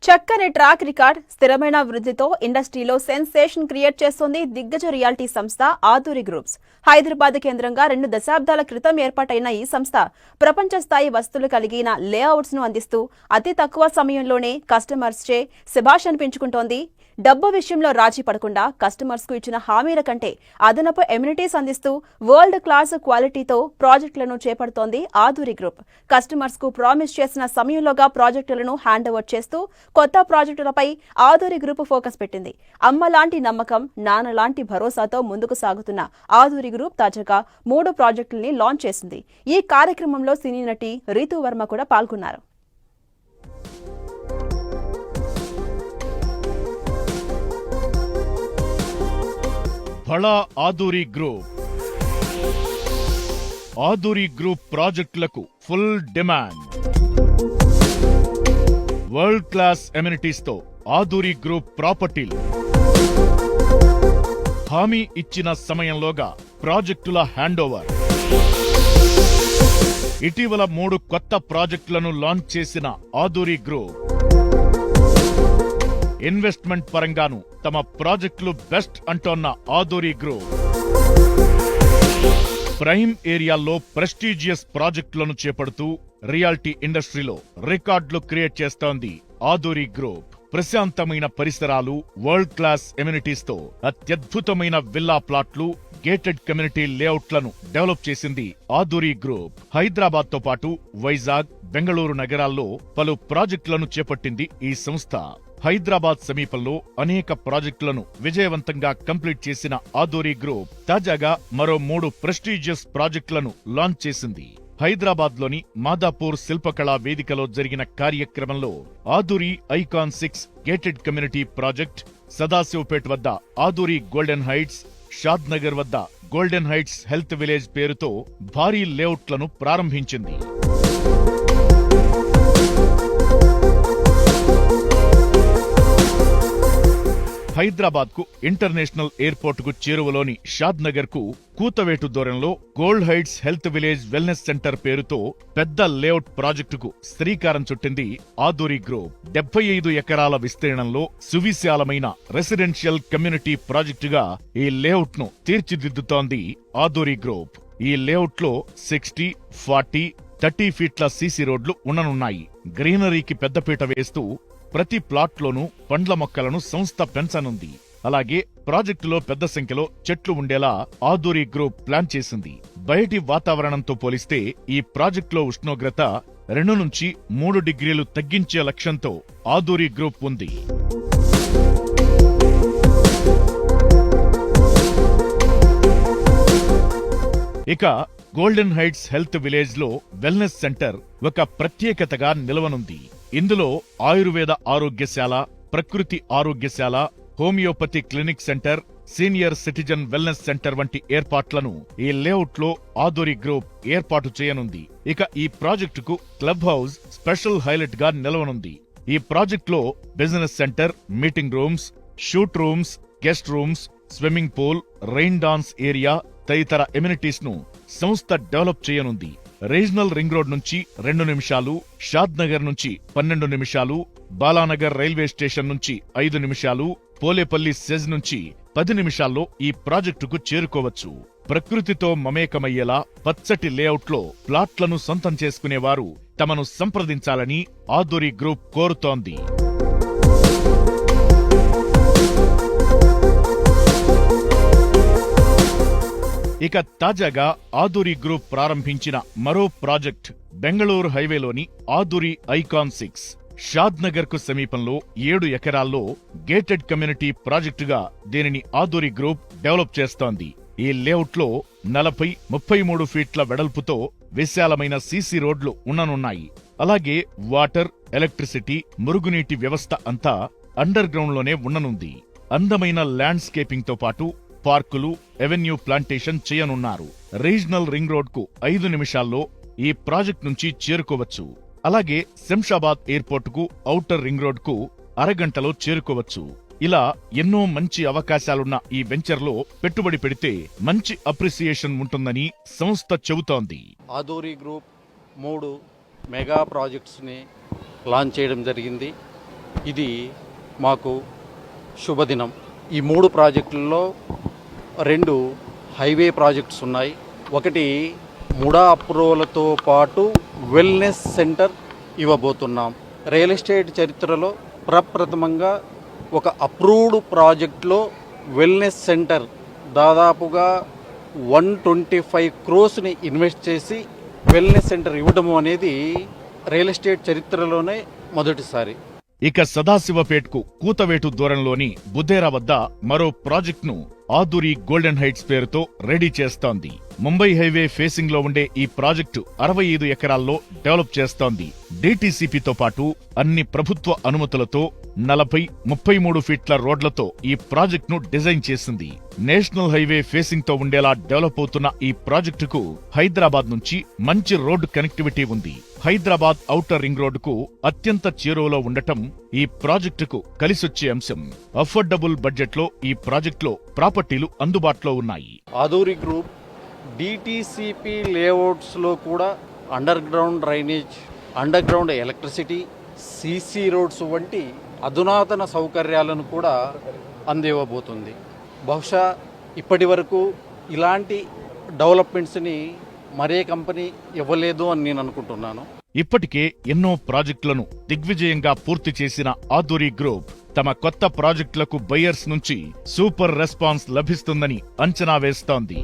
చక్కని track record, స్థిరమైన వృద్ధితో ఇండస్ట్రీలో సెన్సేషన్ క్రియేట్ చేస్తోంది దిగ్గజ రియాలిటీ సంస్థ ఆదూరి గ్రూప్స్. హైదరాబాద్ కేంద్రంగా 2 దశాబ్దాల క్రితం ఏర్పాటైన ఈ సంస్థ ప్రపంచ స్థాయి వస్తువులు కలిగిన లేఅవుట్స్ ను అందిస్తూ అతి తక్కువ సమయంలోనే కస్టమర్స్ చే శభాష్ అనిపించుకుంటోంది. డబ్బు విషయంలో రాజీ పడకుండా కస్టమర్స్ కు ఇచ్చిన హామీల కంటే అదనపు ఎమ్యూనిటీస్ అందిస్తూ వరల్డ్ క్లాస్ క్వాలిటీతో ప్రాజెక్టులను చేపడుతోంది ఆదూరి గ్రూప్. కస్టమర్స్ కు ప్రామిస్ చేసిన సమయంలోగా ప్రాజెక్టులను హ్యాండ్ ఓవర్ చేస్తూ కొత్త ప్రాజెక్టులపై ఆదూరి గ్రూప్ ఫోకస్ పెట్టింది. అమ్మ లాంటి నమ్మకం, నాన్న లాంటి భరోసాతో ముందుకు సాగుతున్న ఆదూరి గ్రూప్ తాజాగా 3 ప్రాజెక్టుల్ని లాంచ్ చేసింది. ఈ కార్యక్రమంలో సినీ నటి రీతూ వర్మ కూడా పాల్గొన్నారు. బడా ఆదూరి గ్రూప్. ఆదూరి గ్రూప్ ప్రాజెక్టులకు full demand. World class amenities తో ఆదూరి గ్రూప్ ప్రాపర్టీలు. హామీ ఇచ్చిన సమయంలోగా ప్రాజెక్టుల హ్యాండ్ ఓవర్. ఇటీవల 3 కొత్త ప్రాజెక్టులను లాంచ్ చేసిన ఆదూరి గ్రూప్ ఇన్వెస్ట్మెంట్ పరంగాను తమ ప్రాజెక్టులు బెస్ట్ అంటోన్న ఆదూరి గ్రూప్ ప్రైమ్ ఏరియాల్లో ప్రెస్టీజియస్ ప్రాజెక్టులను చేపడుతూ రియాలిటీ ఇండస్ట్రీలో రికార్డులు క్రియేట్ చేస్తోంది ఆదూరి గ్రూప్. ప్రశాంతమైన పరిసరాలు, వరల్డ్ క్లాస్ ఎమ్యూనిటీస్ తో అత్యద్భుతమైన విల్లా ప్లాట్లు, గేటెడ్ కమ్యూనిటీ లేఅవుట్లను డెవలప్ చేసింది ఆదూరి గ్రూప్. హైదరాబాద్ తో పాటు వైజాగ్, బెంగళూరు నగరాల్లో పలు ప్రాజెక్టులను చేపట్టింది ఈ సంస్థ. హైదరాబాద్ సమీపంలో అనేక ప్రాజెక్టులను విజయవంతంగా కంప్లీట్ చేసిన ఆదూరి గ్రూప్ తాజాగా మరో 3 ప్రెస్టీజియస్ ప్రాజెక్టులను లాంచ్ చేసింది. హైదరాబాద్ లోని మాదాపూర్ శిల్పకళా వేదికలో జరిగిన కార్యక్రమంలో Aduri icon 6 gated community project, Sadasivpet వద్ద ఆదూరి గోల్డెన్ హైట్స్, షాద్ నగర్ వద్ద గోల్డెన్ హైట్స్ హెల్త్ విలేజ్ పేరుతో భారీ లేఅవుట్లను ప్రారంభించింది. హైదరాబాద్ కు ఇంటర్నేషనల్ ఎయిర్పోర్ట్ కు చేరువలోని షాద్ నగర్ కు కూతవేటు దూరంలో gold heights health village wellness centre పేరుతో పెద్ద లేఅవుట్ ప్రాజెక్టుకు శ్రీకారం చుట్టింది ఆదూరి గ్రూప్. 75 ఎకరాల విస్తీర్ణంలో సువిశాలమైన రెసిడెన్షియల్ కమ్యూనిటీ ప్రాజెక్టుగా ఈ లేఅవుట్ ను తీర్చిదిద్దుతోంది ఆదూరి గ్రూప్. ఈ లేఅవుట్ లో 60, 40, 30 ఫీట్ల సీసీ రోడ్లు ఉండనున్నాయి. గ్రీనరీకి పెద్దపీట వేస్తూ ప్రతి ప్లాట్లోనూ పండ్ల మొక్కలను సంస్థ పెంచనుంది. అలాగే ప్రాజెక్టులో పెద్ద సంఖ్యలో చెట్లు ఉండేలా ఆదూరి గ్రూప్ ప్లాన్ చేసింది. బయటి వాతావరణంతో పోలిస్తే ఈ ప్రాజెక్టులో ఉష్ణోగ్రత 2 నుంచి 3 డిగ్రీలు తగ్గించే లక్ష్యంతో ఆదూరి గ్రూప్ ఉంది. ఇక గోల్డెన్ హైట్స్ హెల్త్ విలేజ్ లో వెల్నెస్ సెంటర్ ఒక ప్రత్యేకతగా నిలవనుంది. ఇందులో ఆయుర్వేద ఆరోగ్యశాల, ప్రకృతి ఆరోగ్యశాల, homeopathy clinic center, senior citizen wellness center వంటి ఏర్పాట్లను ఈ లేఅవుట్ లో ఆదూరి గ్రూప్ ఏర్పాటు చేయనుంది. ఇక ఈ ప్రాజెక్టుకు క్లబ్ హౌస్ స్పెషల్ హైలైట్ గా నిలవనుంది. ఈ ప్రాజెక్టులో business centre, meeting rooms, shoot rooms, guest rooms, swimming pool, rain dance area తదితర ఎమ్యూనిటీస్ ను సంస్థ డెవలప్ చేయనుంది. రీజనల్ రింగ్ రోడ్ నుంచి 2 నిమిషాలు, షాద్ నగర్ నుంచి 12 నిమిషాలు, బాలానగర్ రైల్వే స్టేషన్ నుంచి 5 నిమిషాలు, పోలేపల్లి సెజ్ నుంచి 10 నిమిషాల్లో ఈ ప్రాజెక్టుకు చేరుకోవచ్చు. ప్రకృతితో మమేకమయ్యేలా పచ్చటి లేఅవుట్లో ప్లాట్లను సొంతం చేసుకునేవారు తమను సంప్రదించాలని ఆదూరి గ్రూప్ కోరుతోంది. ఇక తాజాగా ఆదూరి గ్రూప్ ప్రారంభించిన మరో ప్రాజెక్ట్ బెంగళూరు హైవేలోని ఆదూరి ఐకాన్ 6 షాద్ నగర్ కు సమీపంలో 7 ఎకరాల్లో గేటెడ్ కమ్యూనిటీ ప్రాజెక్టుగా దీనిని ఆదూరి గ్రూప్ డెవలప్ చేస్తోంది. ఈ లేఅవుట్ లో 40, 33 ఫీట్ల వెడల్పుతో విశాలమైన సీసీ రోడ్లు ఉండనున్నాయి. అలాగే వాటర్, ఎలక్ట్రిసిటీ, మురుగునీటి వ్యవస్థ అంతా అండర్ గ్రౌండ్ లోనే ఉండనుంది. అందమైన ల్యాండ్స్కేపింగ్ తో పాటు పార్కులు, ఎవెన్యూ ప్లాంటేషన్ చేయనున్నారు. రీజనల్ రింగ్ రోడ్ కు 5 నిమిషాల్లో ఈ ప్రాజెక్ట్ నుంచి చేరుకోవచ్చు. అలాగే శంషాబాద్ ఎయిర్పోర్ట్ కు ఔటర్ రింగ్ రోడ్ కు అరగంటలో చేరుకోవచ్చు. ఇలా ఎన్నో మంచి అవకాశాలున్న ఈ వెంచర్లో పెట్టుబడి పెడితే మంచి అప్రిసియేషన్ ఉంటుందని సంస్థ చెబుతోంది. ఆదూరి గ్రూప్ 3 మెగా ప్రాజెక్ట్స్ని లాంచ్ చేయడం జరిగింది. ఇది మాకు శుభదినం. ఈ 3 ప్రాజెక్టుల్లో 2 హైవే ప్రాజెక్ట్స్ ఉన్నాయి. ఒకటి ముడా అప్రూవల్తో పాటు వెల్నెస్ సెంటర్ ఇవ్వబోతున్నాం. రియల్ ఎస్టేట్ చరిత్రలో ప్రప్రథమంగా ఒక అప్రూవ్డ్ ప్రాజెక్ట్లో వెల్నెస్ సెంటర్ దాదాపుగా 125 క్రోస్ని ఇన్వెస్ట్ చేసి వెల్నెస్ సెంటర్ ఇవ్వడం అనేది రియల్ ఎస్టేట్ చరిత్రలోనే మొదటిసారి. ఇక సదాశివపేట్కు కూతవేటు దూరంలోని బుధేరా వద్ద మరో ప్రాజెక్టును ఆదూరి గోల్డెన్ హైట్స్ పేరుతో రెడీ చేస్తోంది. ముంబై హైవే ఫేసింగ్ లో ఉండే ఈ ప్రాజెక్టు 65 ఎకరాల్లో డెవలప్ చేస్తోంది. డీటీసీపీతో పాటు అన్ని ప్రభుత్వ అనుమతులతో 40-33 ఫీట్ల రోడ్లతో ఈ ప్రాజెక్టును డిజైన్ చేసింది. నేషనల్ హైవే ఫేసింగ్ తో ఉండేలా డెవలప్ అవుతున్న ఈ ప్రాజెక్టుకు హైదరాబాద్ నుంచి మంచి రోడ్డు కనెక్టివిటీ ఉంది. హైదరాబాద్ ఔటర్ రింగ్ రోడ్డుకు అత్యంత చేరువలో ఉండటం ఈ ప్రాజెక్టుకు కలిసొచ్చే అంశం. అఫోర్డబుల్ బడ్జెట్లో ఈ ప్రాజెక్టులో ప్రాపర్టీలు అందుబాటులో ఉన్నాయి. ఆదూరి గ్రూప్ డిటిసిపి లేఅవుట్స్లో కూడా under ground drainage, under ground electricity, CC roads వంటి అధునాతన సౌకర్యాలను కూడా అందివ్వబోతుంది. బహుశా ఇప్పటి వరకు ఇలాంటి డెవలప్మెంట్స్ని మరే కంపెనీ ఇవ్వలేదు అని నేను అనుకుంటున్నాను. ఇప్పటికే ఎన్నో ప్రాజెక్టులను దిగ్విజయంగా పూర్తి చేసిన ఆదూరి గ్రూప్ తమ కొత్త ప్రాజెక్టులకు బయ్యర్స్ నుంచి సూపర్ రెస్పాన్స్ లభిస్తుందని అంచనా వేస్తోంది.